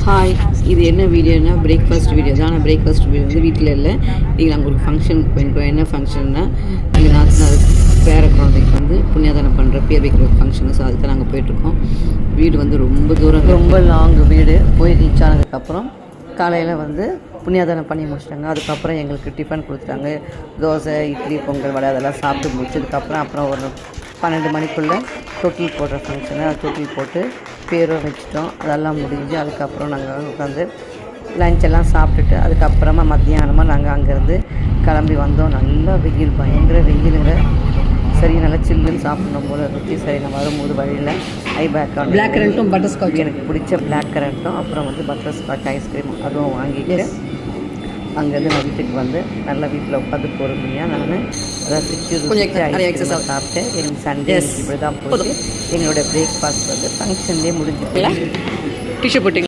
Hi, இது என்ன வீடியோனா breakfast video தான். ஆனால் பிரேக்ஃபாஸ்ட் வீடியோ வந்து வீட்டில் இல்லை. இன்றைக்கி நாங்கள் ஒரு ஃபங்க்ஷன் போயிருக்கோம். என்ன ஃபங்க்ஷன்னா எங்கள் நாத்தனார் பேர குழந்தைக்கு வந்து புண்ணியாதானம் பண்ணுற பேர் வைக்கிற ஒரு ஃபங்க்ஷனு. ஸோ அதுக்கு நாங்கள் போயிட்டுருக்கோம். வீடு வந்து ரொம்ப தூரம், ரொம்ப லாங் வீடு. போய் ரீச் ஆனதுக்கப்புறம் காலையில் வந்து புண்ணியாதானம் பண்ணி முடிச்சிட்டாங்க. அதுக்கப்புறம் எங்களுக்கு டிஃபன் கொடுத்துட்டாங்க. தோசை, இட்லி, பொங்கல், வடை அதெல்லாம் சாப்பிட்டு முடிச்சதுக்கப்புறம் ஒரு 12 மணிக்குள்ளே தொட்டில் போடுற ஃபங்க்ஷனை தொட்டில் போட்டு பேரும் வச்சிட்டோம். அதெல்லாம் முடிஞ்சு அதுக்கப்புறம் நாங்கள் உட்காந்து லஞ்செல்லாம் சாப்பிட்டுட்டு அதுக்கப்புறமா மத்தியானமாக நாங்கள் அங்கேருந்து கிளம்பி வந்தோம். நல்லா வெயில், பயங்கர வெயிலுங்க. சரி, நல்லா சில்லுன்னு சாப்பிடணும் போல் இருந்துச்சு. சரி, நான் வரும்போது வழியில் பிளாக் கரண்ட்டும் பட்டர்ஸ்காட்ச், எனக்கு பிடிச்ச பிளாக் கரண்ட்டும் அப்புறம் வந்து பட்டர்ஸ்காட்ச் ஐஸ்கிரீம் அதுவும் வாங்கிட்டு அங்கேருந்து நான் வீட்டுக்கு வந்து நல்லா வீட்டில் உட்காந்து பொறுமையாக நான் ரசிச்சு சாப்பிட்டேன். எங்களுக்கு சண்டே இப்படி தான் போச்சு. எங்களோட பிரேக்ஃபாஸ்ட் வந்து ஃபங்க்ஷன்லேயே முடிஞ்சிட்டு. டிஷ்யூ போட்டிங்க.